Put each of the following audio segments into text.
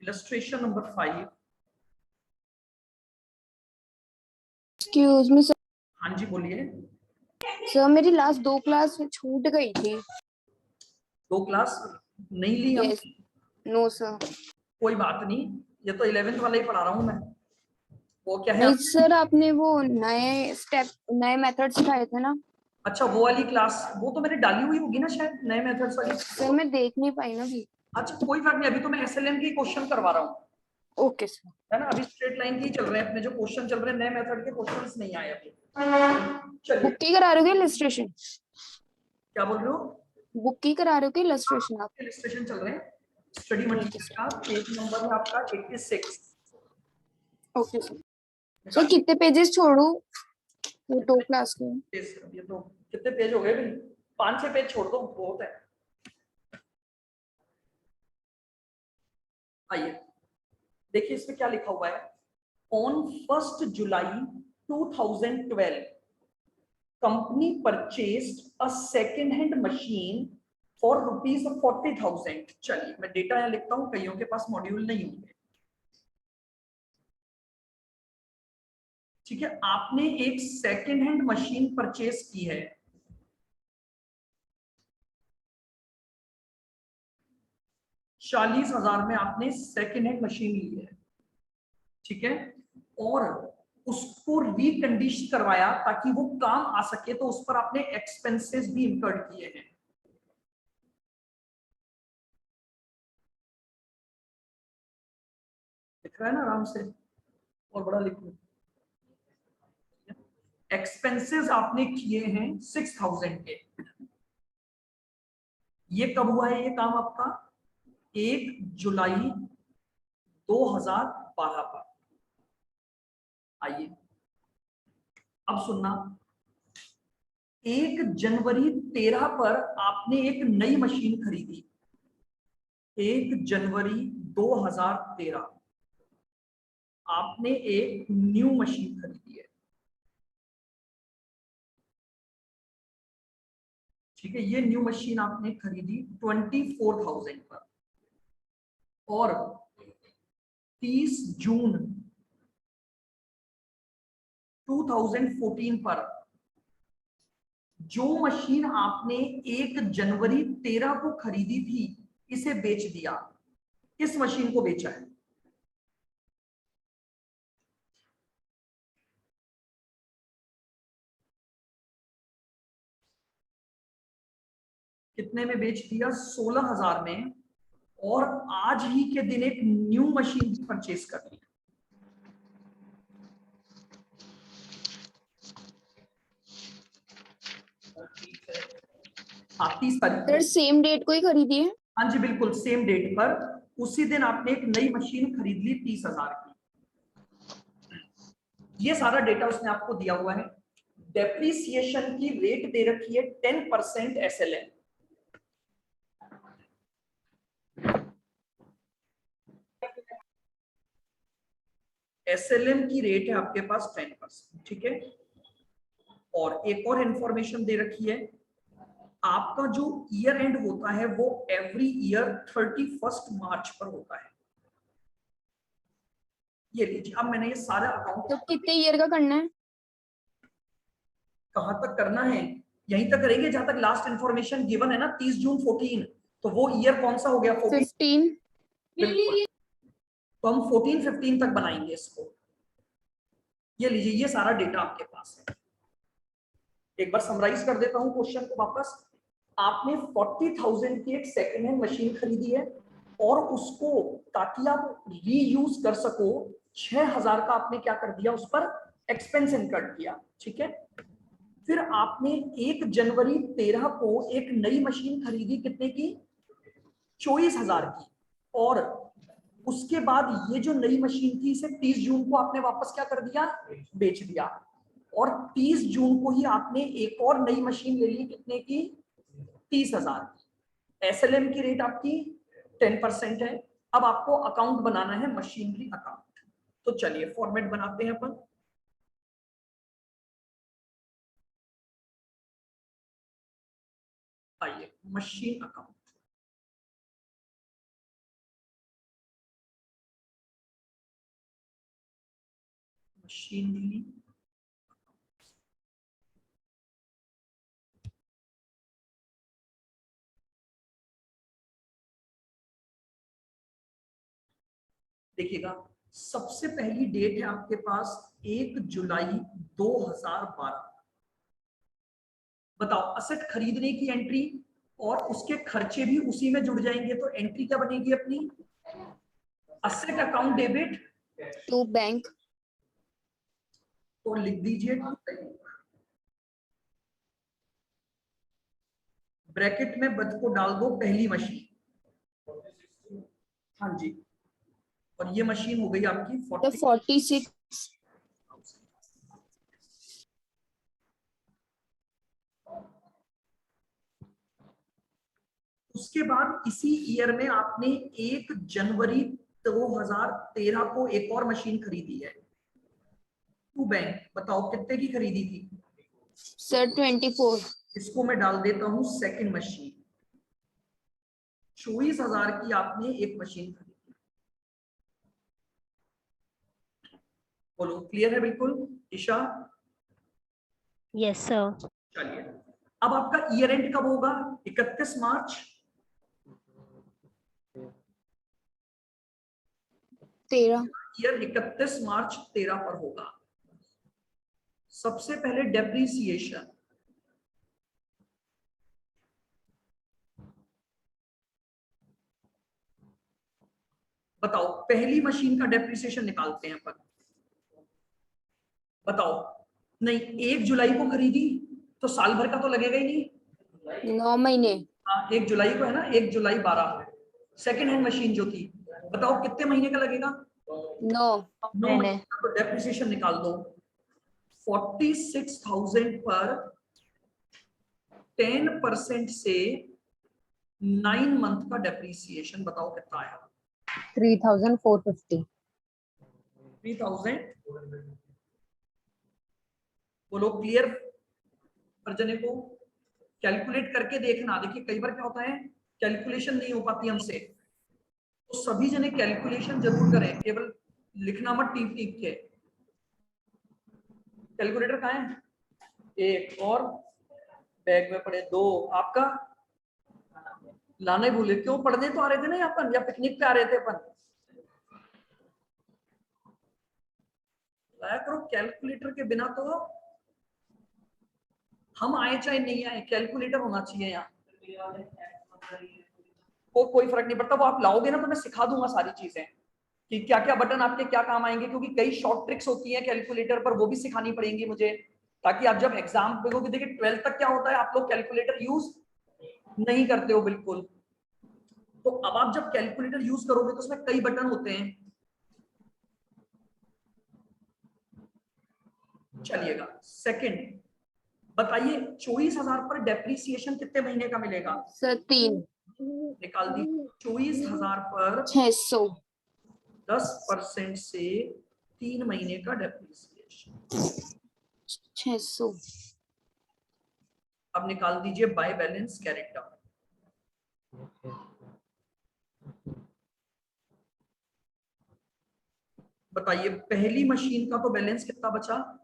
Illustration number 5। Excuse me sir. हाँ जी बोलिए। Sir मेरी लास्ट 2 क्लास छूट गई थी। 2 क्लास नहीं ली हम? यस। No sir. कोई बात नहीं, ये तो 11th वाला ही पढ़ा रहा हूँ मैं। वो क्या है नहीं सर, आपने वो नए मेथड सिखाए थे ना। अच्छा वो वाली क्लास, वो तो मैंने डाली हुई होगी ना शायद, नए मेथड्स वाली। सर मैं देख नहीं पाई ना अभी। अच्छा कोई बात नहीं, अभी तो मैं एसएलएम के क्वेश्चन करवा रहा हूँ, ओके सर। है ना। अभी स्ट्रेट लाइन के ही चल रहे हैं अपने जो क्वेश्चन चल रहे हैं, नए मेथड के क्वेश्चंस नहीं आए अभी। चलिए। बुक की करा रहे हो क्या इलस्ट्रेशन? क्या बोल रहे हो? बुक की करा रहे हो क्या इलस्ट्रेशन आप? इलस्ट्रेशन चल रहे हैं। स्टडी ठीक है मटेरियल सर। का पेज नंबर है आपका 86। Okay sir. सर कितने पेजेस छोड़ू वो 2 क्लास के? ये तो कितने पेज हो गए भाई? 5-6 पेज छोड़ दो, बहुत है। आइए देखिए इसमें क्या लिखा हुआ है। On 1 July 2012 company purchased a second hand machine for ₹40,000। चलिए मैं डेटा यहां लिखता हूं, कईयों के पास मॉड्यूल नहीं होंगे। ठीक है, आपने एक सेकेंड हैंड मशीन परचेस की है 40,000 में, आपने सेकेंड हैंड मशीन ली है। ठीक है, और उसको रिकंडीशन करवाया ताकि वो काम आ सके, तो उस पर आपने एक्सपेंसेस भी इंकर्ड किए हैं। लिख रहा है ना आराम से, और बड़ा लिखो। एक्सपेंसेस आपने किए हैं 6,000 के। ये कब हुआ है ये काम आपका? 1 जुलाई 2012 पर। आइए अब सुनना। 1 जनवरी 13 पर आपने एक नई मशीन खरीदी। 1 जनवरी 2013 आपने एक न्यू मशीन खरीदी है। ठीक है, ये न्यू मशीन आपने खरीदी 24,000 पर, और 30 जून 2014 पर जो मशीन आपने 1 जनवरी 13 को खरीदी थी, इसे बेच दिया। इस मशीन को बेचा है। कितने में बेच दिया? 16,000 में, और आज ही के दिन एक न्यू मशीन भी परचेस कर ली। हाँ 30 तारीख सर को। सेम डेट को ही खरीदी है? हाँ जी बिल्कुल सेम डेट पर, उसी दिन आपने एक नई मशीन खरीद ली 30,000 की। ये सारा डेटा उसने आपको दिया हुआ है। डेप्रीसिएशन की रेट दे रखी है 10% एसएलएम। एसएलएम की रेट है आपके पास 10%। ठीक है, और एक और इंफॉर्मेशन दे रखी है, आपका जो ईयर एंड होता है वो एवरी ईयर 31 मार्च पर होता है। ये लीजिए, अब मैंने ये सारा अकाउंट तो कितने ईयर का करना है? कहां तक करना है? यहीं तक करेंगे जहां तक लास्ट इंफॉर्मेशन गिवन है ना, 30 जून 14, तो वो ईयर कौन सा हो गया? 14। 15। बिल्कुल, तो हम 14-15 तक बनाएंगे इसको। ये लीजिए, ये सारा डेटा आपके पास है। एक बार समराइज कर देता हूं क्वेश्चन को वापस। आपने 40,000 की एक सेकेंड हैंड मशीन खरीदी है, और उसको ताकि आप रीयूज कर सको 6,000 का आपने क्या कर दिया, उस पर एक्सपेंस इनकर्ड किया। ठीक है, फिर आपने 1 जनवरी 13 को एक नई मशीन खरीदी, कितने की? 24,000 की, और उसके बाद ये जो नई मशीन थी इसे 30 जून को आपने वापस क्या कर दिया? बेच दिया। और 30 जून को ही आपने एक और नई मशीन ले ली, कितने की? 30,000 की। एसएलएम की रेट आपकी 10% है। अब आपको अकाउंट बनाना है, मशीनरी अकाउंट। तो चलिए फॉर्मेट बनाते हैं अपन। आइए मशीन अकाउंट। मशीनरी देखिएगा, सबसे पहली डेट है आपके पास 1 जुलाई 2012। बताओ, असेट खरीदने की एंट्री और उसके खर्चे भी उसी में जुड़ जाएंगे, तो एंट्री क्या बनेगी अपनी? Asset account debit to bank, तो लिख दीजिए ब्रैकेट में बद को डाल दो पहली मशीन। हाँ जी, और ये मशीन हो गई आपकी तो 46। उसके बाद इसी ईयर में आपने 1 जनवरी 2013 को एक और मशीन खरीदी है टू बैंक। बताओ कितने की खरीदी थी? सर 24। इसको मैं डाल देता हूं सेकंड मशीन। 24,000 की आपने एक मशीन खरीदी। बोलो, क्लियर है बिल्कुल ईशा? Yes sir. चलिए, अब आपका ईयर एंड कब होगा? 31 मार्च 13। ईयर 31 मार्च 13 पर होगा। सबसे पहले डेप्रीसिएशन, बताओ पहली मशीन का डेप्रीसिएशन निकालते हैं अपन। बताओ, नहीं 1 जुलाई को खरीदी तो साल भर का तो लगेगा ही नहीं। 9 महीने। हाँ 1 जुलाई को है ना, 1 जुलाई 12। सेकेंड हैंड मशीन जो थी, बताओ कितने महीने का लगेगा? 9। 9 महीने का। तो डेप्रिसिएशन निकाल दो। 46,000 पर 10% से 9 मंथ का डेप्रिसिएशन, बताओ कितना आया? 3450। 3000। बोलो क्लियर? अर्जने को कैलकुलेट करके देखना। देखिए कई बार क्या होता है, कैलकुलेशन नहीं हो पाती हमसे, तो सभी जने कैलकुलेशन जरूर करें, केवल लिखना मत टीप टीप के। कैलकुलेटर कहाँ है? एक और बैग में पड़े 2। आपका लाने भूले? क्यों, पढ़ने तो आ रहे थे ना अपन, या पिकनिक पे आ रहे थे अपन? लाया करो कैलकुलेटर, के बिना तो हम आए चाहे नहीं आए, कैलकुलेटर होना चाहिए यहाँ। कोई फर्क नहीं पड़ता, वो आप लाओगे ना तो मैं सिखा दूंगा सारी चीजें कि क्या क्या बटन आपके क्या काम आएंगे, क्योंकि कई शॉर्ट ट्रिक्स होती हैं कैलकुलेटर पर, वो भी सिखानी पड़ेंगी मुझे, ताकि आप जब एग्जाम देखोगे। देखिए 12th तक क्या होता है, आप लोग कैलकुलेटर यूज नहीं करते हो बिल्कुल, तो अब आप जब कैलकुलेटर यूज करोगे तो उसमें कई बटन होते हैं। चलिएगा, सेकंड बताइए, 24,000 पर डेप्रीसिएशन कितने महीने का मिलेगा? सर 3। निकाल दी। 24,000 पर 600। 10% से 3 महीने का डेप्रीसिएशन। 600। अब निकाल दीजिए बाय बैलेंस कैरेक्टर। बताइए पहली मशीन का तो बैलेंस कितना बचा?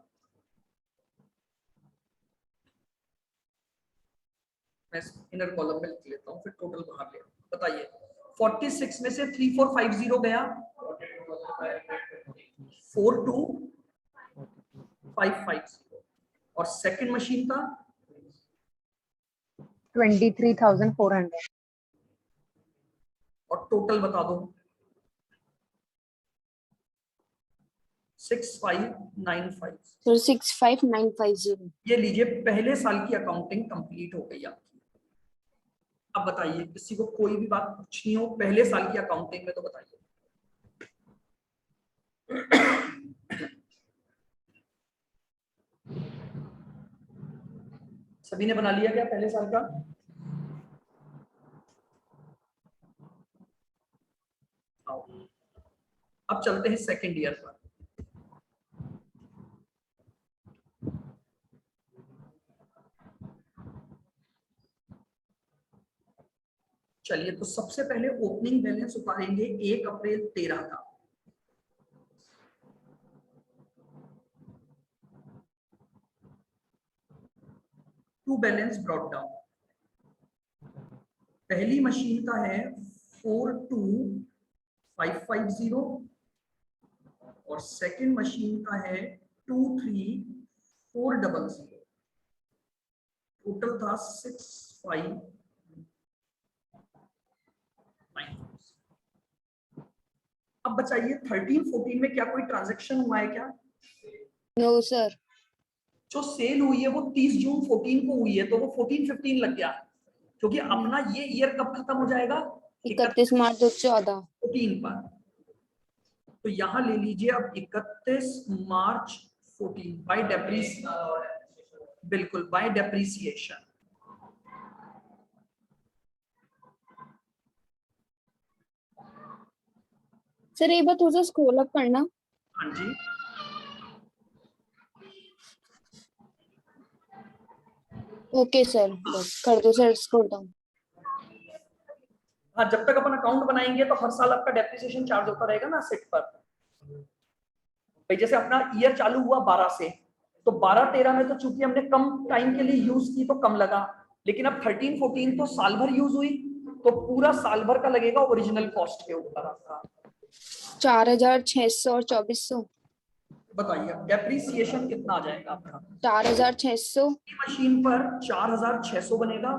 मैं इनर कॉलम में लिख लेता हूं, फिर टोटल बाहर ले। बताइए 46 में से 3450 गया, 42550, और सेकंड मशीन का 23,400। और टोटल बता दो। 6595। सर 65950। ये लीजिए, पहले साल की अकाउंटिंग कंप्लीट हो गई आपकी। अब बताइए, किसी को कोई भी बात पूछनी हो पहले साल की अकाउंटिंग में तो बताइए। सभी ने बना लिया क्या पहले साल का? आओ, अब चलते हैं सेकेंड ईयर पर। चलिए, तो सबसे पहले ओपनिंग बैलेंस उतारेंगे 1 अप्रैल 13 का। To balance brought down. पहली मशीन का है 42550 और सेकंड मशीन का है 23400। टोटल था 6590। अब बचाइए 13-14 में क्या कोई ट्रांजैक्शन हुआ है क्या? No sir. जो सेल हुई है वो 30 जून 14 को हुई है, तो वो 14-15 लग गया, क्योंकि अपना ये ईयर कब खत्म हो जाएगा? 31 मार्च 2014। 14 पर। तो यहां ले लीजिए अब 31 मार्च 14 बाय बिल्कुल बाय डेप्रिसिएशन। सर एक बार थोड़ा सा स्क्रॉल अप करना। हाँ जी, ओके सर, बस कर दो सर, स्क्रॉल डाउन। हाँ, जब तक अपन अकाउंट बनाएंगे तो हर साल आपका डेप्रिसिएशन चार्ज होता रहेगा ना असेट पर। भाई जैसे अपना ईयर चालू हुआ 12 से, तो 12-13 में तो चूंकि हमने कम टाइम के लिए यूज की तो कम लगा, लेकिन अब 13-14 तो साल भर यूज हुई, तो पूरा साल भर का लगेगा ओरिजिनल कॉस्ट के ऊपर आपका। 4600 और 2400। बताइए अब डेप्रिसिएशन कितना आ जाएगा आपका? 4600 मशीन पर 4600 बनेगा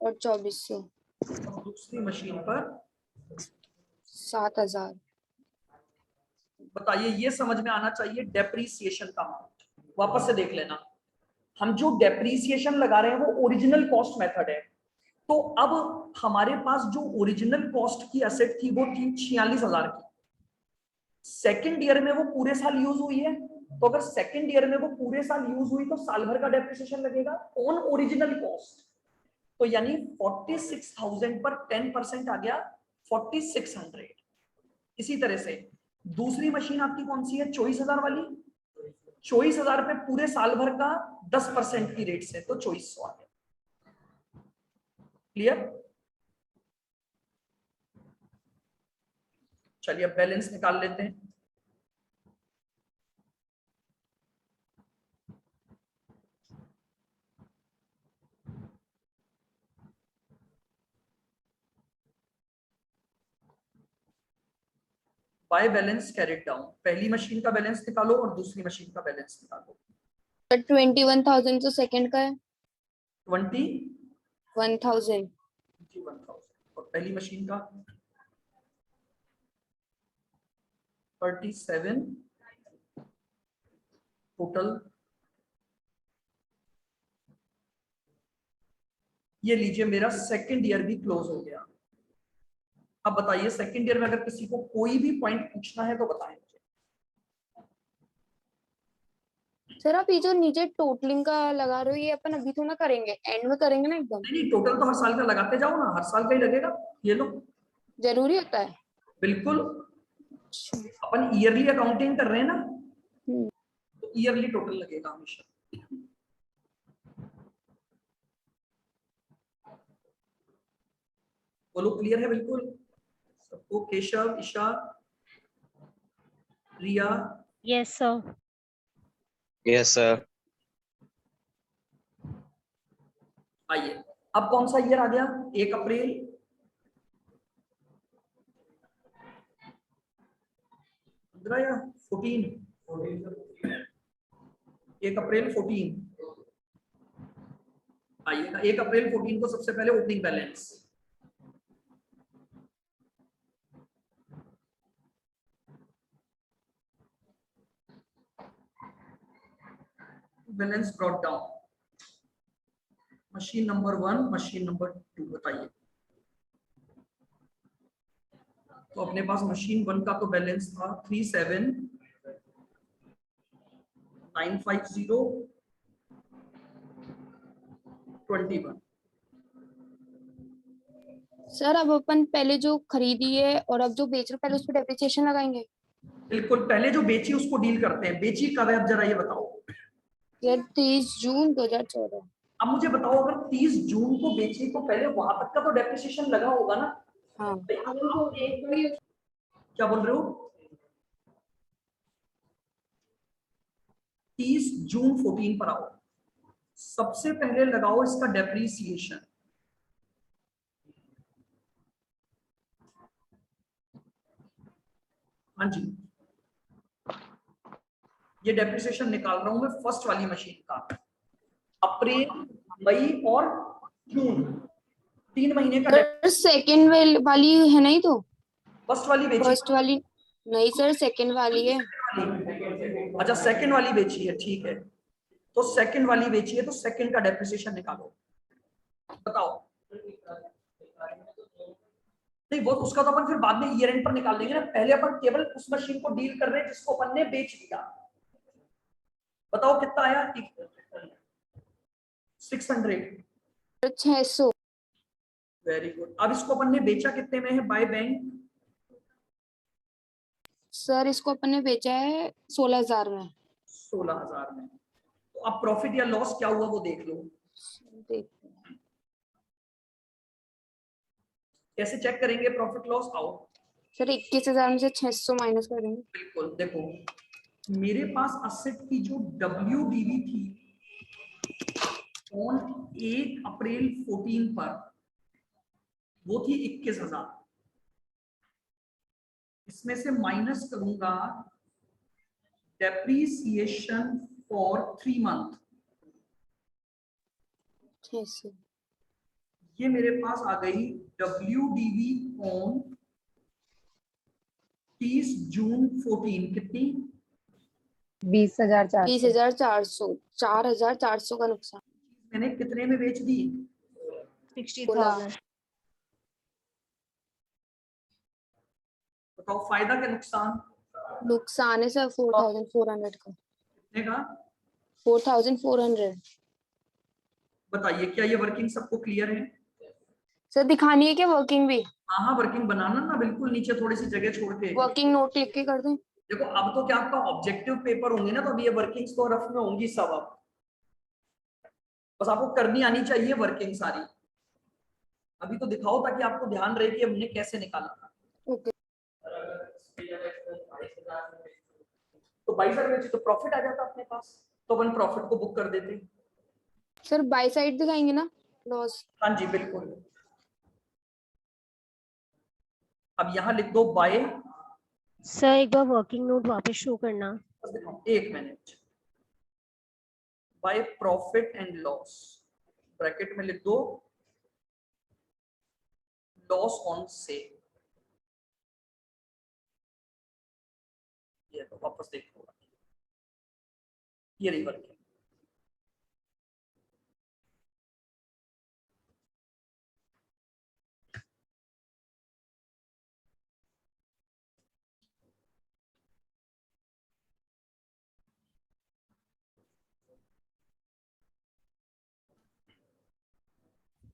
और 2400। और दूसरी मशीन पर 7000। बताइए, ये समझ में आना चाहिए डेप्रिसिएशन का अमाउंट। वापस से देख लेना, हम जो डेप्रिसिएशन लगा रहे हैं वो ओरिजिनल कॉस्ट मेथड है। तो अब हमारे पास जो ओरिजिनल कॉस्ट की एसेट थी वो थी 46,000 की। सेकेंड ईयर में वो पूरे साल यूज हुई है, तो अगर सेकेंड ईयर में वो पूरे साल यूज हुई तो साल भर का डेप्रिसिएशन लगेगा ऑन ओरिजिनल कॉस्ट। तो यानी 46,000 पर 10% आ गया 4600। इसी तरह से दूसरी मशीन आपकी कौन सी है? 24,000 वाली। 24,000 पे पूरे साल भर का 10% की रेट से, तो 2400 आ गया। क्लियर? चलिए अब बैलेंस निकाल लेते हैं। बाय बैलेंस कैरिड डाउन, पहली मशीन का बैलेंस निकालो और दूसरी मशीन का बैलेंस निकालो। 21,000 तो सेकंड का है। 21,000 1000। और पहली मशीन का 37 टोटल। ये लीजिए मेरा सेकंड ईयर भी क्लोज हो गया। अब बताइए सेकंड ईयर में अगर किसी को कोई भी पॉइंट पूछना है तो बताएं मुझे। सर आप ये जो नीचे टोटलिंग का लगा रहे हो, ये अपन अभी तो ना करेंगे, एंड में करेंगे ना एकदम। नहीं, टोटल तो हर साल का लगाते जाओ ना, हर साल का ही लगेगा। ये लो, जरूरी होता है। बिल्कुल। अच्छा। अपन ईयरली अकाउंटिंग कर रहे हैं ना, हम्म। तो ईयरली टोटल लगेगा हमेशा। बोलो, क्लियर है बिल्कुल सबको? केशव, ईशा, रिया? Yes, sir. Yes, sir. आइए, अब कौन सा ईयर आ गया? 1 अप्रैल, 15 या 14? 1 अप्रैल 14। आइए 1 अप्रैल 14 को सबसे पहले opening balance. Balance brought down, machine number 1, machine number 2, बताइए। तो अपने पास मशीन 1 का तो बैलेंस था 37,950.21। सर अब अपन पहले जो खरीदी है और अब जो बेच रहे पहले उस पर डेप्रिसिएशन लगाएंगे। बिल्कुल, पहले जो बेची उसको डील करते हैं। बेची कब है अब जरा ये बताओ। यार 30 जून 2014। अब मुझे बताओ, अगर 30 जून को बेची तो पहले वहां तक का तो डेप्रिसिएशन लगा होगा ना? हाँ। क्या बोल रहे हो? 30 जून 14 पर आओ। सबसे पहले लगाओ इसका डेप्रीसिएशन। हाँ जी, ये डेप्रिसिएशन निकाल रहा हूं मैं फर्स्ट वाली मशीन का। अप्रैल, मई और जून, 3 महीने का सर सेकंड वाली है नहीं तो फर्स्ट वाली बेची। फर्स्ट वाली नहीं सर, सेकंड वाली है। अच्छा, सेकंड वाली बेची है, ठीक है। तो सेकंड वाली बेची है तो सेकंड का डेप्रिसिएशन निकालो, बताओ। नहीं, वो उसका तो अपन फिर बाद में ईयर एंड पर निकाल लेंगे ना, पहले अपन केवल उस मशीन को डील कर रहे हैं जिसको अपन ने बेच दिया। बताओ कितना आया? 600। 600। Very good. अब इसको अपन ने बेचा कितने में है बाय बैंक? सर इसको अपन ने बेचा है 16,000 में। 16,000 में। तो अब प्रॉफिट या लॉस क्या हुआ वो देख लो। देखते हैं। कैसे चेक करेंगे प्रॉफिट लॉस? आओ। सर 21,000 में से 600 माइनस कर देंगे। बिल्कुल, देखो मेरे पास असेट की जो WDV थी ऑन 1 अप्रैल 14 पर, वो थी 21,000। इसमें से माइनस करूंगा डेप्रीसिएशन फॉर 3 मंथ, 600। ये मेरे पास आ गई WDV ऑन 30 जून 14, कितनी? 20,400। 20,400। 4,400 का नुकसान। मैंने कितने में बेच दी? 60,000. बताओ फायदा के नुकसान नुकसान है सर 4,400 का। कितने का? 4,400। बताइए, क्या ये वर्किंग सबको क्लियर है? सर दिखानी है क्या वर्किंग भी? हाँ हाँ, वर्किंग बनाना ना, बिल्कुल नीचे थोड़ी सी जगह छोड़ के। वर्किंग नोट लिख के कर दें? देखो अब तो क्या आपका ऑब्जेक्टिव पेपर होंगे ना, तो अब ये वर्किंग्स तो रफ में होंगी सब। अब बस आपको करनी आनी चाहिए वर्किंग सारी। अभी तो दिखाओ ताकि आपको ध्यान रहे कि हमने कैसे निकाला था। ओके। तो 22,000 में तो प्रॉफिट आ जाता अपने पास, तो अपन प्रॉफिट को बुक कर देते। सर बाय साइड दिखाएंगे ना लॉस? हाँ जी बिल्कुल। अब यहाँ लिख दो बाय। सर एक बार वर्किंग नोट वापस शो करना. एक minute. By profit and loss, bracket में लिख दो लॉस ऑन सेल। ये तो वापस देखो, ये रही वर्किंग।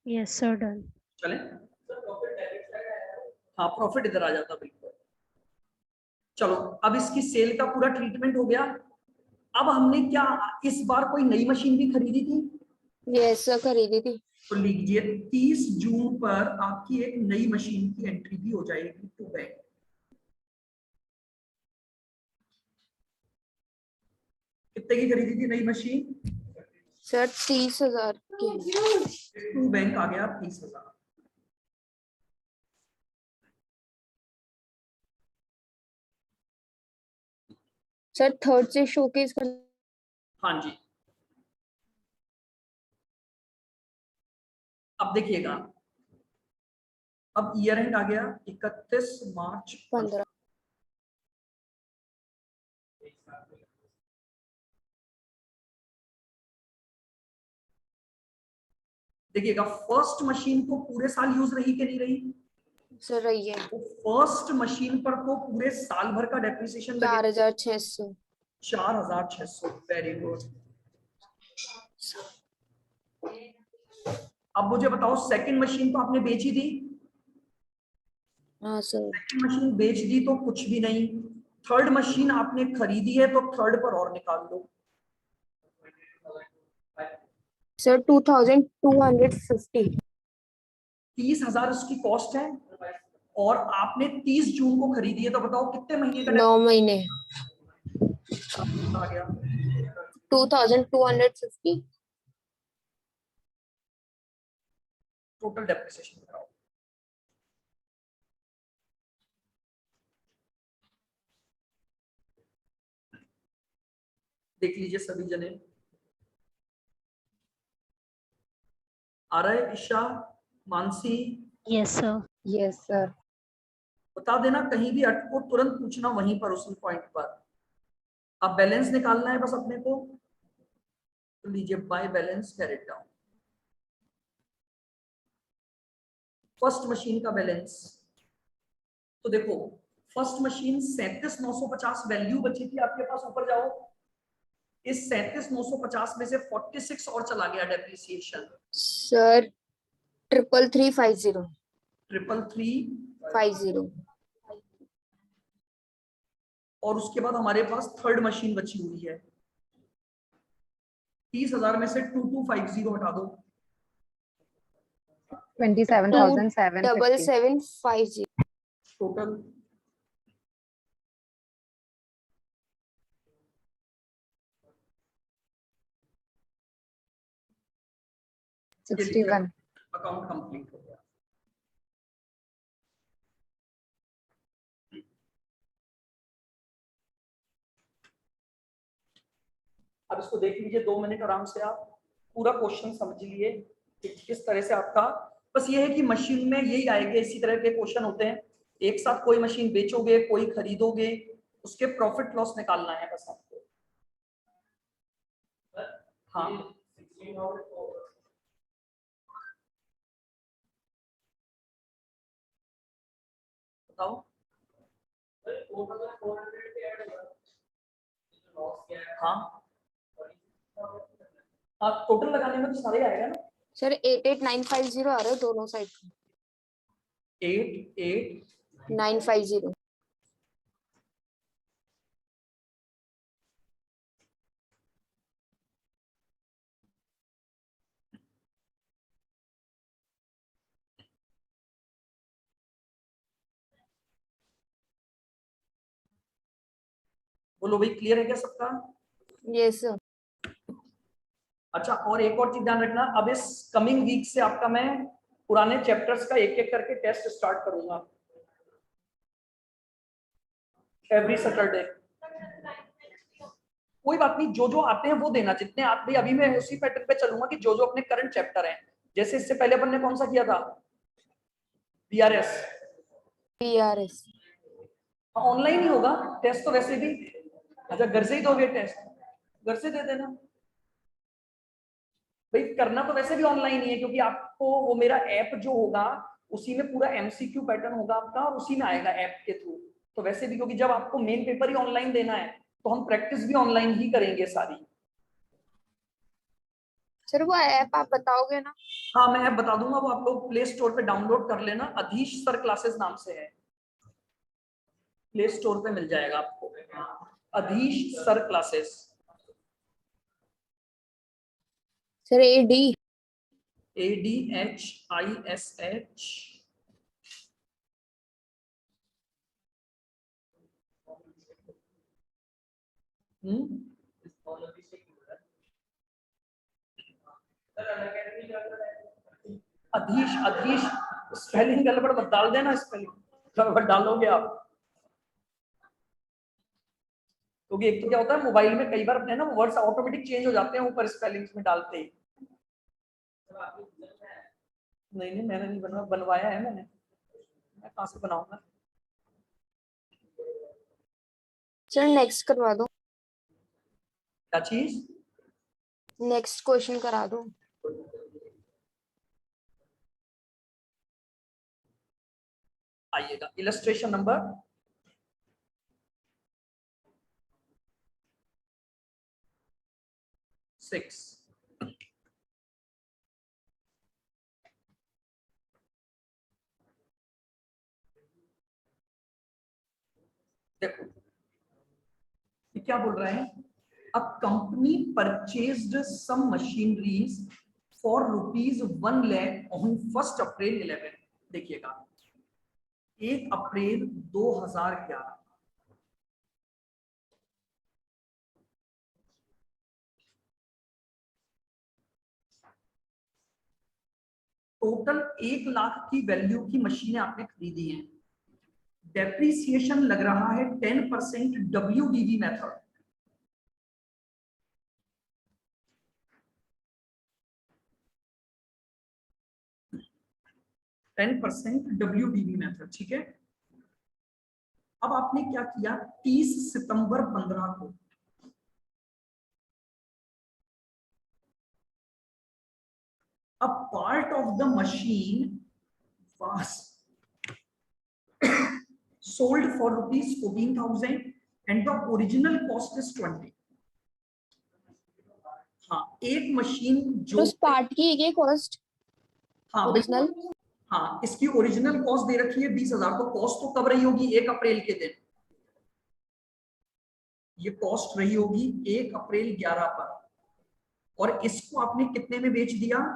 Yes sir, done. चले, हाँ प्रॉफिट इधर आ जाता बिल्कुल। चलो, अब इसकी सेल का पूरा ट्रीटमेंट हो गया। अब हमने क्या इस बार कोई नई मशीन भी खरीदी थी? यस सर, खरीदी थी। तो लीजिए 30 जून पर आपकी एक नई मशीन की एंट्री भी हो जाएगी टू बैंक। कितने की खरीदी थी नई मशीन? सर 30,000 की। टू बैंक आ गया 30,000। सर थर्ड से शोकेस कर। हाँ जी, अब देखिएगा, अब ईयर एंड आ गया 31 मार्च 15। देखिएगा फर्स्ट मशीन को पूरे साल यूज रही कि नहीं रही? सर रही है। तो फर्स्ट मशीन पर तो पूरे साल भर का डेप्रिसिएशन 4,600। 4,600। Very good. अब मुझे बताओ, सेकंड मशीन तो आपने बेची थी? हाँ सर। सेकंड मशीन बेच दी तो कुछ भी नहीं। थर्ड मशीन आपने खरीदी है तो थर्ड पर और निकाल लो। सर 2,250। 30,000 उसकी कॉस्ट है और आपने 30 जून को खरीदी है, तो बताओ कितने महीने का 9 महीने। आ गया? 2,250। टोटल डेप्रिसिएशन कराओ। देख लीजिए सभी जने, आ रहा है? Isha, Mansi, Yes, sir. Yes sir. बता देना, कहीं भी अटको तुरंत पूछना वहीं पर उसी पॉइंट पर। अब बैलेंस निकालना है बस अपने को, तो लीजिए by balance carried down. First machine का बैलेंस तो देखो, फर्स्ट मशीन 37,950 वैल्यू बची थी आपके पास, ऊपर जाओ। इस 37,950 में से 46 और चला गया डेप्रिसिएशन। सर 33350 33350, और उसके बाद हमारे पास थर्ड मशीन बची हुई है। 30,000 में से 2250 हटा दो, 27,750 750। टोटल 61। अकाउंट कंप्लीट हो गया। अब इसको देख लीजिए 2 मिनट आराम से, आप पूरा क्वेश्चन समझ लिए कि किस तरह से आपका, बस ये है कि मशीन में यही आएंगे, इसी तरह के क्वेश्चन होते हैं। एक साथ कोई मशीन बेचोगे, कोई खरीदोगे, उसके प्रॉफिट लॉस निकालना है बस आपको। हाँ, बताओ। हाँ, आप टोटल लगाने में तो सारे आएगा ना। सर 88950 आ रहा है दोनों साइड। 88 950। बोलो भाई, क्लियर है क्या सबका? Yes sir. अच्छा, और एक और चीज ध्यान रखना, अब इस कमिंग वीक से आपका मैं पुराने चैप्टर्स का एक एक करके टेस्ट स्टार्ट करूंगा एवरी सैटरडे। कोई बात नहीं, जो जो आते हैं वो देना, जितने आप भी। अभी मैं उसी पैटर्न पे चलूंगा कि जो जो अपने करंट चैप्टर हैं, जैसे इससे पहले अपन ने कौन सा किया था, बीआरएस। पीआरएस। ऑनलाइन ही होगा टेस्ट तो वैसे भी। अच्छा, घर से ही दोगे टेस्ट? घर से दे देना भाई, करना तो वैसे भी ऑनलाइन ही है, क्योंकि आपको वो मेरा ऐप जो होगा उसी में पूरा एमसीक्यू पैटर्न होगा आपका, और उसी में आएगा ऐप के थ्रू। तो वैसे भी, क्योंकि जब आपको मेन पेपर ही ऑनलाइन देना है, तो हम प्रैक्टिस भी ऑनलाइन ही करेंगे सारी। सर वो ऐप आप बताओगे ना? हाँ, मैं ऐप बता दूंगा, वो आप लोग प्ले स्टोर पे डाउनलोड कर लेना, अधीश सर क्लासेस नाम से है, प्ले स्टोर पे मिल जाएगा आपको, Adhish sir classes. Sir AD। ADHISH। Adhish, Adhish spelling गड़बड़ मत डाल देना, स्पेलिंग गड़बड़ डालोगे आप, क्योंकि एक तो क्या होता है मोबाइल में कई बार है ना, वर्ड्स ऑटोमेटिक चेंज हो जाते हैं ऊपर स्पेलिंग्स में डालते ही। नहीं नहीं, मैंने नहीं बनवाया है मैंने, मैं कहाँ से बनाऊंगा। सर नेक्स्ट करवा दो। क्या चीज? नेक्स्ट क्वेश्चन करा दो। आइएगा इलस्ट्रेशन नंबर 6। देखो ये क्या बोल रहे हैं, a company purchased some machineries for ₹1 lakh on 1 April 11। देखिएगा 1 अप्रैल 2011, टोटल 1 लाख की वैल्यू की मशीनें आपने खरीदी हैं, डेप्रिसिएशन लग रहा है 10% WDV मेथड। WDV मेथड, ठीक है। अब आपने क्या किया, 30 सितंबर 15 को a part of the machine was sold for rupees 14,000 and the original cost is 20। हाँ, एक मशीन जो उस पार्ट की एक कॉस्ट हाँ ओरिजिनल, हाँ, इसकी ओरिजिनल कॉस्ट दे रखी है 20,000। तो कॉस्ट तो कब रही होगी, 1 अप्रैल के दिन। ये कॉस्ट रही होगी 1 अप्रैल 11 पर, और इसको आपने कितने में बेच दिया,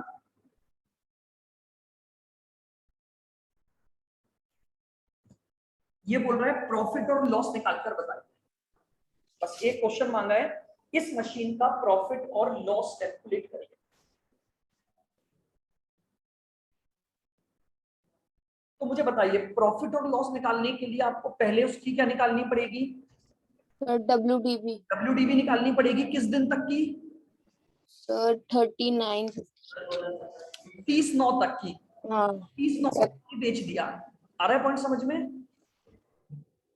ये बोल रहा है प्रॉफिट और लॉस निकालकर बताइए। बस एक क्वेश्चन मांगा है, इस मशीन का प्रॉफिट और लॉस कैलकुलेट करिए। तो मुझे बताइए, प्रॉफिट और लॉस निकालने के लिए आपको पहले उसकी क्या निकालनी पड़ेगी, WDV WDV निकालनी पड़ेगी। किस दिन तक की, सर 39। 30/9 तक की। हाँ 30/9 तक की बेच दिया। आ रहा है पॉइंट समझ में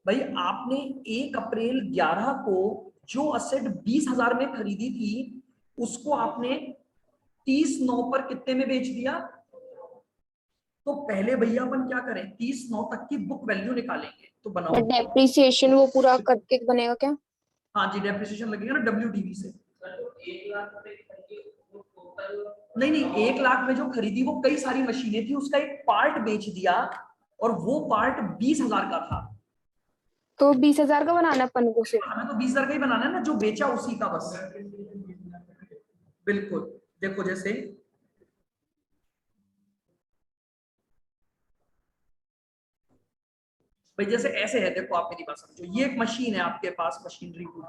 भाई? आपने 1 अप्रैल 11 को जो असेट 20,000 में खरीदी थी, उसको आपने 30/9 पर कितने में बेच दिया। तो पहले भैया अपन क्या करें, 30/9 तक की बुक वैल्यू निकालेंगे। तो बनाओ, डेप्रिसिएशन वो पूरा करके बनेगा क्या? हाँ जी, डेप्रिसिएशन लगेगा ना WDV से। नहीं नहीं, 1 लाख में जो खरीदी वो कई सारी मशीनें थी, उसका एक पार्ट बेच दिया, और वो पार्ट 20,000 का था। तो 20,000 का बनाना अपन को सिर्फ। हमें तो 20,000 का ही बनाना है ना, जो बेचा उसी का बस। बिल्कुल, देखो जैसे भाई, जैसे ऐसे है, देखो आप मेरी बात समझो। ये एक मशीन है आपके पास, मशीनरी पूरी,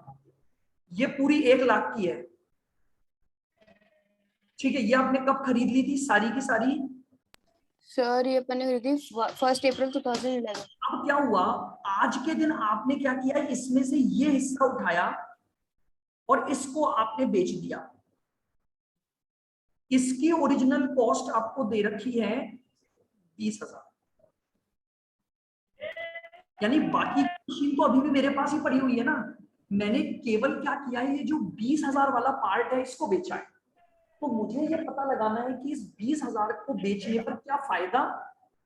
ये पूरी 1 लाख की है, ठीक है। ये आपने कब खरीद ली थी, सारी की सारी। सर ये अपन ने खरीदी 1 अप्रैल 2011। अब क्या हुआ, आज के दिन आपने क्या किया, इसमें से ये हिस्सा उठाया और इसको आपने बेच दिया। इसकी ओरिजिनल कॉस्ट आपको दे रखी है 20,000, यानी बाकी मशीन तो अभी भी मेरे पास ही पड़ी हुई है ना। मैंने केवल क्या किया है, ये जो 20,000 वाला पार्ट है इसको बेचा है। तो मुझे ये पता लगाना है कि इस 20,000 को बेचने पर क्या फायदा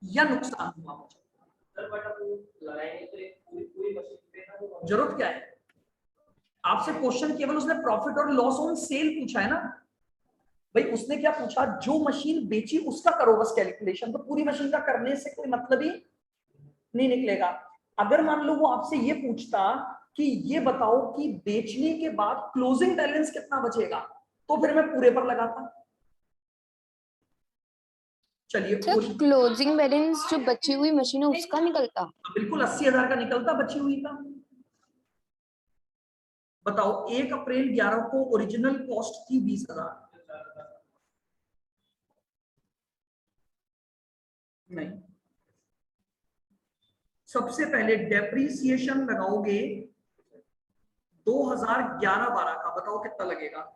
या नुकसान हुआ मुझे। जरूरत क्या है, आपसे क्वेश्चन केवल उसने प्रॉफिट और लॉस ऑन सेल पूछा है ना भाई। उसने क्या पूछा, जो मशीन बेची उसका करो बस कैलकुलेशन। तो पूरी मशीन का करने से कोई मतलब ही नहीं निकलेगा। अगर मान लो वो आपसे ये पूछता कि ये बताओ कि बेचने के बाद क्लोजिंग बैलेंस कितना बचेगा, तो फिर मैं पूरे पर लगाता। चलिए, सर क्लोजिंग बैलेंस जो बची हुई मशीन है उसका निकलता? बिल्कुल 80,000 का निकलता बची हुई का। बताओ, 1 अप्रैल 11 को ओरिजिनल कॉस्ट थी 20,000। नहीं, सबसे पहले डेप्रीसिएशन लगाओगे 2011-12 का, बताओ कितना लगेगा।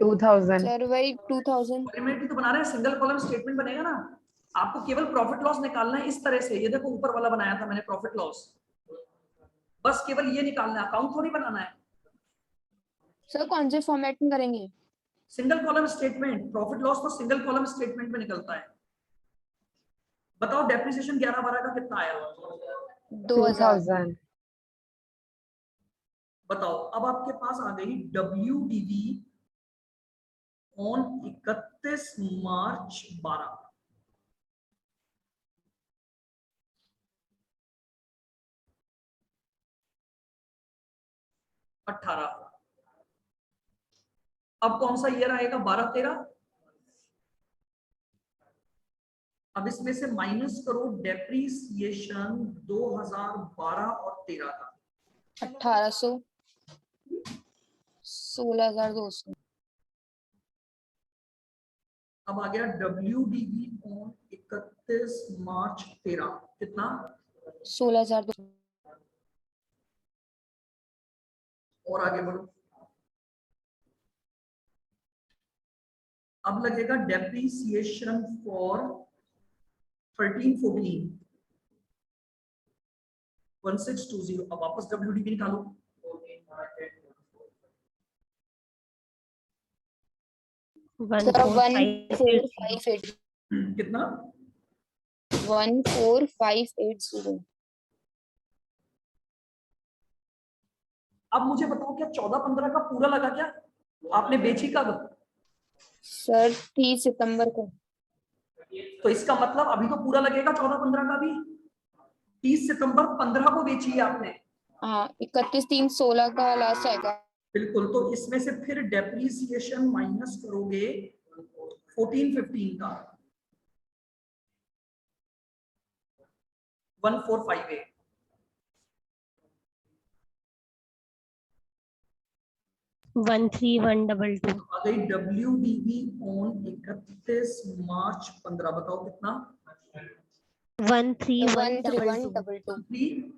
2000। सर वही 2000। एलिमेंट तो बना रहे हैं, सिंगल कॉलम स्टेटमेंट बनेगा ना। आपको केवल प्रॉफिट लॉस निकालना है इस तरह से। ये देखो ऊपर वाला बनाया था मैंने प्रॉफिट लॉस, बस केवल ये निकालना है, अकाउंट थोड़ी बनाना है। सर कौन से फॉर्मेट में करेंगे? Single column statement, profit loss तो सिंगल कॉलम स्टेटमेंट में निकलता है। बताओ डेप्रिसिएशन 11-12 का कितना आया। 2000। बताओ, अब आपके पास आ गई WDV ऑन 31 मार्च 12। अब कौन सा ईयर आएगा, 12-13। अब इसमें से माइनस करो डेप्रीसिएशन 2012 और 13 का। 1800, 16,200। अब आ गया WDV ऑन 31 मार्च 13 कितना 16,000 और आगे बढ़ो। अब लगेगा डेप्रीसिएशन फॉर 13-14 1620। अब वापस WDV निकालो। सर 14,580 कितना 14,580 अब मुझे बताओ क्या 14-15 का पूरा लगा क्या? आपने बेची कब? सर 30 सितंबर को। तो इसका मतलब अभी तो पूरा लगेगा 14-15 का भी। 30 सितंबर 15 को बेची है आपने। हाँ 31/3/16 का लास्ट आएगा। बिल्कुल, तो इसमें से फिर डेप्रीसिएशन माइनस करोगे 14-15 का 1458। One three one double two. आ गई WDV ऑन 31 मार्च 15। बताओ कितना 13122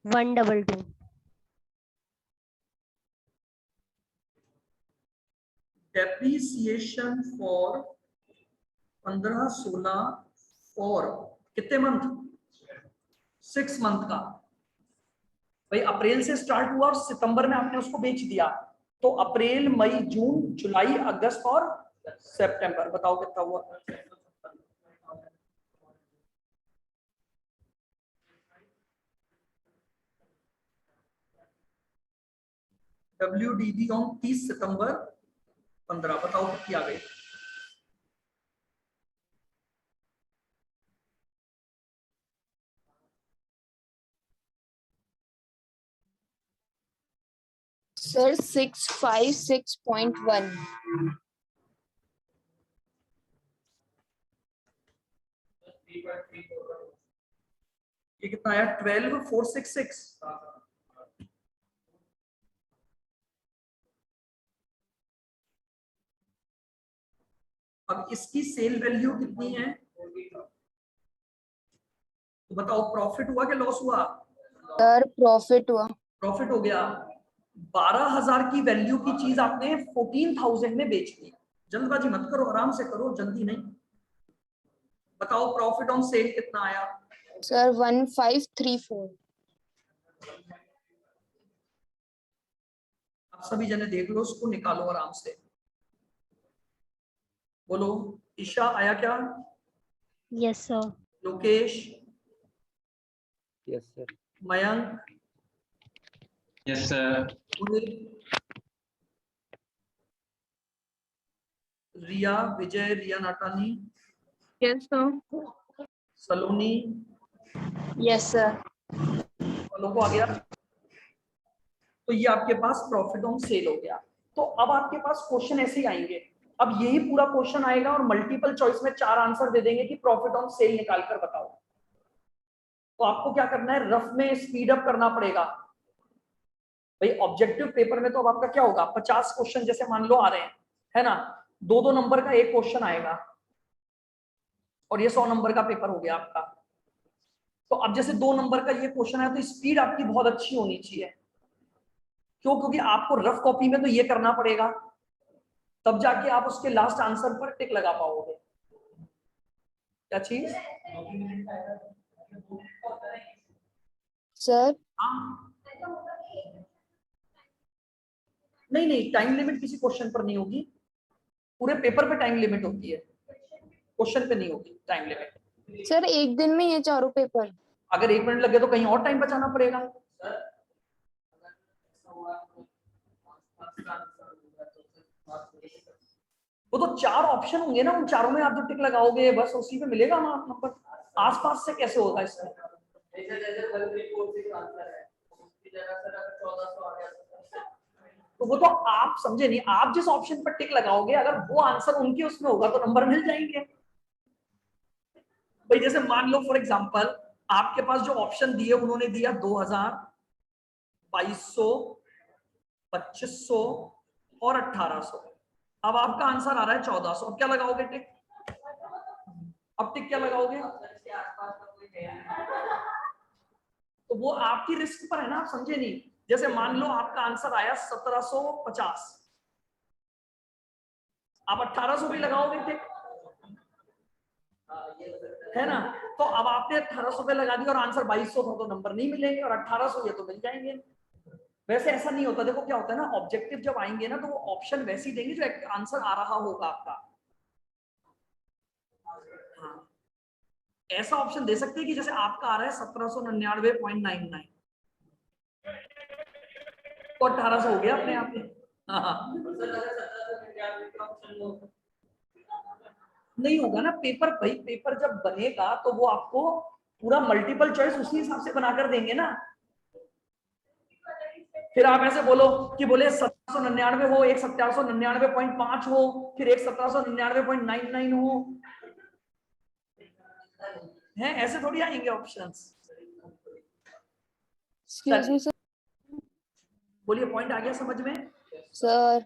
122 डेप्रीसिएशन फॉर 15-16 और कितने मंथ 6 मंथ का। भाई अप्रैल से स्टार्ट हुआ और सितंबर में आपने उसको बेच दिया, तो अप्रैल मई जून जुलाई अगस्त और सितंबर। बताओ कितना हुआ। WDV ऑन 30 सितंबर 15। बताओ कितनी आ गई। सर 656.1 ये कितना आया 12,466। अब इसकी सेल वैल्यू कितनी है तो बताओ, प्रॉफिट हुआ कि लॉस हुआ? सर प्रॉफिट हुआ। प्रॉफिट हो गया। 12,000 की वैल्यू की चीज आपने 14,000 में बेच दी। जल्दबाजी मत करो, आराम से करो, जल्दी नहीं। बताओ प्रॉफिट ऑन सेल कितना आया? सर 1534। आप सभी जने देख लो, उसको निकालो आराम से। बोलो ईशा आया क्या? Yes sir. Lokesh, Yes, sir. Mayank, Yes, sir. रिया, विजय, रिया नाटानी, यस सर। सलोनी, यस सर। वालों को आ गया। तो ये आपके पास प्रॉफिट ऑन सेल हो गया। तो अब आपके पास क्वेश्चन ऐसे ही आएंगे। अब यही पूरा क्वेश्चन आएगा और मल्टीपल चॉइस में 4 आंसर दे देंगे कि प्रॉफिट ऑन सेल निकाल कर बताओ। तो आपको क्या करना है, रफ में स्पीड अप करना पड़ेगा। भाई ऑब्जेक्टिव पेपर में तो अब आपका क्या होगा, 50 क्वेश्चन जैसे मान लो आ रहे हैं, है ना, 2-2 नंबर का एक क्वेश्चन आएगा और ये 100 नंबर का पेपर हो गया आपका। तो अब जैसे 2 नंबर का ये क्वेश्चन है तो स्पीड आपकी बहुत अच्छी होनी चाहिए। क्यों? क्योंकि आपको रफ कॉपी में तो ये करना पड़ेगा, तब जाके आप उसके लास्ट आंसर पर टिक लगा पाओगे। क्या चीज? सर नहीं नहीं, टाइम लिमिट किसी क्वेश्चन पर नहीं होगी, पूरे पेपर पे टाइम लिमिट होती है, क्वेश्चन पे नहीं होगी टाइम लिमिट। सर एक दिन में ये चारों पेपर? अगर 1 मिनट लगे तो कहीं और टाइम बचाना पड़ेगा। वो तो 4 ऑप्शन होंगे ना, उन चारों में आप जो टिक लगाओगे बस उसी पे मिलेगा ना नंबर। आसपास से कैसे होगा इसमें? तो वो तो आप समझे नहीं, आप जिस ऑप्शन पर टिक लगाओगे अगर वो आंसर उनके उसमें होगा तो नंबर मिल जाएंगे। भाई जैसे मान लो फॉर एग्जांपल आपके पास जो ऑप्शन दिए उन्होंने दिया 2000, 2200, 2500 और 1800। अब आपका आंसर आ रहा है 1400। अब क्या लगाओगे टिक? अब टिक क्या लगाओगे? तो वो आपकी रिस्क पर है ना, आप समझे नहीं। जैसे मान लो आपका आंसर आया 1750, आप 1800 भी लगाओगे टिक, है ना? तो अब आपने 1800 पे लगा दिया और आंसर 2200 था, तो नंबर नहीं मिलेंगे, और 1800 ये तो मिल जाएंगे। वैसे ऐसा नहीं होता। देखो क्या होता है ना, ऑब्जेक्टिव जब आएंगे ना तो वो ऑप्शन वैसे ही देंगे जो आंसर आ रहा होगा आपका। हाँ, ऐसा ऑप्शन दे सकते हैं कि जैसे आपका आ रहा है 1799.99, तो 1800 हो गया अपने आप में। हाँ, नहीं होगा ना पेपर भाई। पेपर जब बनेगा तो वो आपको पूरा मल्टीपल चॉइस उसी हिसाब से बनाकर देंगे ना। फिर आप ऐसे बोलो कि बोले 1799 हो, एक 1799.5 हो, फिर एक 1799.99 हो, हैं? ऐसे थोड़ी आएंगे ऑप्शंस। Excuse me sir. बोलिए, पॉइंट आ गया समझ में? सर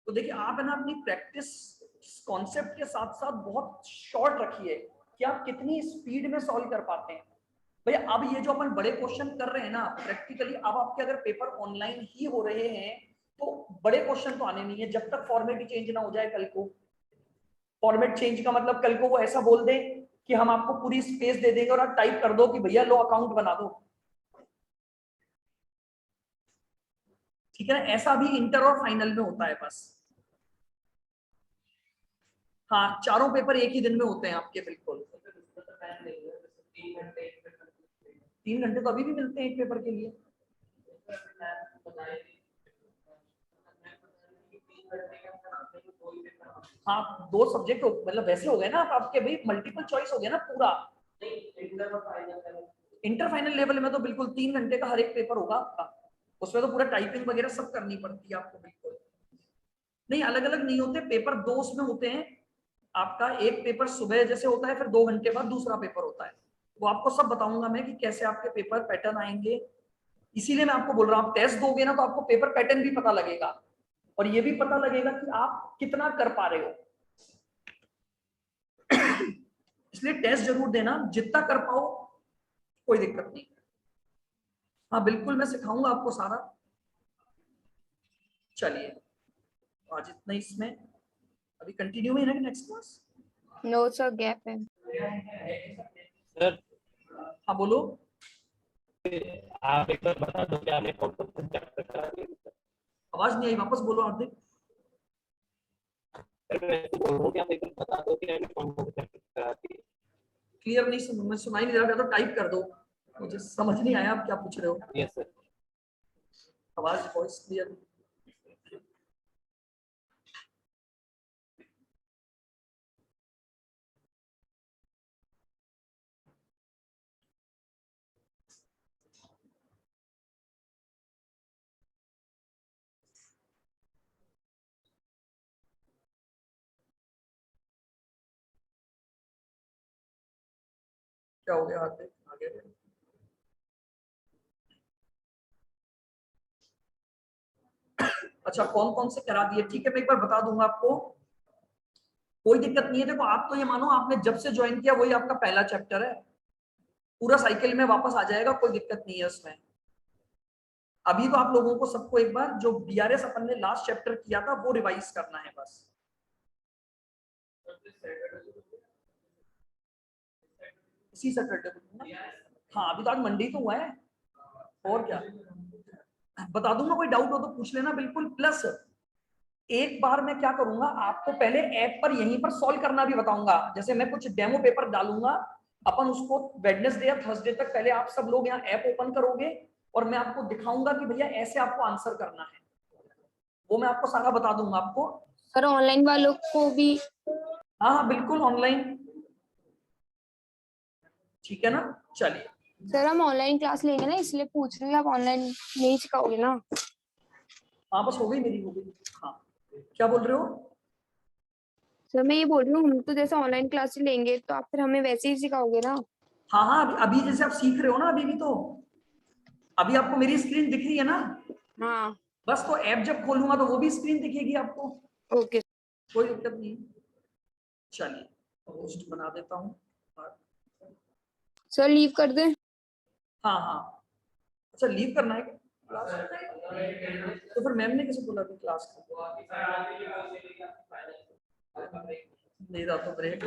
तो देखिए आप है ना अपनी प्रैक्टिस कॉन्सेप्ट के साथ साथ बहुत शॉर्ट रखिए कि आप कितनी स्पीड में सॉल्व कर पाते हैं। भैया अब ये जो अपन बड़े क्वेश्चन कर रहे हैं ना प्रैक्टिकली, अब आपके अगर पेपर ऑनलाइन ही हो रहे हैं तो बड़े क्वेश्चन तो आने नहीं है जब तक फॉर्मेट ही चेंज ना हो जाए कल को। फॉर्मेट चेंज का मतलब कल को वो ऐसा बोल दें कि हम आपको पूरी स्पेस दे देंगे और आप टाइप कर दो कि भैया लो अकाउंट बना दो, ठीक है ना? ऐसा भी इंटर और फाइनल में होता है बस। हाँ, चारों पेपर एक ही दिन में होते हैं आपके, बिल्कुल। 3 घंटे तो अभी भी मिलते हैं एक पेपर के लिए। हाँ, 2 सब्जेक्ट मतलब वैसे हो गए ना आपके भाई, मल्टीपल चॉइस हो गया ना पूरा। इंटर फाइनल लेवल में तो बिल्कुल 3 घंटे का हर एक पेपर होगा आपका। उसमें तो पूरा टाइपिंग वगैरह सब करनी पड़ती है आपको, बिल्कुल। नहीं, अलग अलग नहीं होते पेपर, 2 उसमें होते हैं। आपका एक पेपर सुबह जैसे होता है, फिर 2 घंटे बाद दूसरा पेपर होता है। वो आपको सब बताऊंगा मैं कि कैसे आपके पेपर पैटर्न आएंगे। इसीलिए मैं आपको बोल रहा हूँ, आप टेस्ट दोगे ना तो आपको पेपर पैटर्न भी पता लगेगा और ये भी पता लगेगा कि आप कितना कर पा रहे हो। इसलिए टेस्ट जरूर देना, जितना कर पाओ, कोई दिक्कत नहीं। हाँ बिल्कुल, मैं सिखाऊंगा आपको सारा। चलिए आज इतना ही इसमें, अभी कंटिन्यू में है ना next class? No sir, gap है। सर हाँ बोलो। आप एक बार बता दो कि आपने कौन कौन से चैप्टर करा दिए। आवाज नहीं आई, वापस बोलो हार्दिक। सर मैं तो बोल रहा हूँ कि आप एक बार बता दो कि आपने कौन कौन से चैप्टर करा दिए। क्लियर नहीं सुन, मैं सुनाई नहीं दे रहा, तो टाइप कर दो, मुझे समझ नहीं आया आप क्या पूछ रहे हो। Yes sir. आवाज वॉइस क्लियर। क्या हो गया हार्दिक, आगे? अच्छा, कौन कौन से करा दिए, ठीक है मैं एक बार बता दूंगा आपको, कोई दिक्कत नहीं है। देखो आप तो ये मानो आपने जब से ज्वाइन किया वही आपका पहला चैप्टर है, पूरा साइकिल में वापस आ जाएगा, कोई दिक्कत नहीं है उसमें। अभी तो आप लोगों को सबको एक बार जो बीआरएस अपन ने लास्ट चैप्टर किया था वो रिवाइज करना है बस। इसी सैटरडे को ना? हाँ, अभी तो आज मंडे तो हुआ है, और क्या बता दूंगा, कोई डाउट हो तो पूछ लेना बिल्कुल। प्लस एक बार मैं क्या करूंगा, आपको पहले ऐप पर यहीं पर सॉल्व करना भी बताऊंगा। जैसे मैं कुछ डेमो पेपर डालूंगा, अपन उसको वेडनेसडे या थर्सडे तक पहले आप सब लोग यहाँ ऐप ओपन करोगे और मैं आपको दिखाऊंगा कि भैया ऐसे आपको आंसर करना है, वो मैं आपको सारा बता दूंगा आपको। सर ऑनलाइन वालों को भी? हाँ हाँ बिल्कुल ऑनलाइन, ठीक है ना? चलिए, सर हम ऑनलाइन क्लास लेंगे ना, इसलिए पूछ रही हूँ, आप ऑनलाइन नहीं सिखाओगे ना? हाँ बस हो गई मेरी, हो गई। हाँ क्या बोल रहे हो? सर मैं ये बोल रही हूँ, हम तो जैसे ऑनलाइन क्लास लेंगे तो आप फिर हमें वैसे ही सिखाओगे ना? हाँ हाँ, अभी जैसे आप सीख रहे हो ना, अभी भी तो अभी आपको मेरी स्क्रीन दिख रही है ना? हाँ बस तो ऐप जब खोलूंगा तो वो भी स्क्रीन दिखेगी आपको, ओके कोई दिक्कत नहीं। चलिए होस्ट बना देता हूँ। सर लीव कर दे। हाँ हाँ, अच्छा लीव करना है क्या क्लास? तो फिर मैम ने कैसे बोला कि क्लास मेरा तो ब्रेक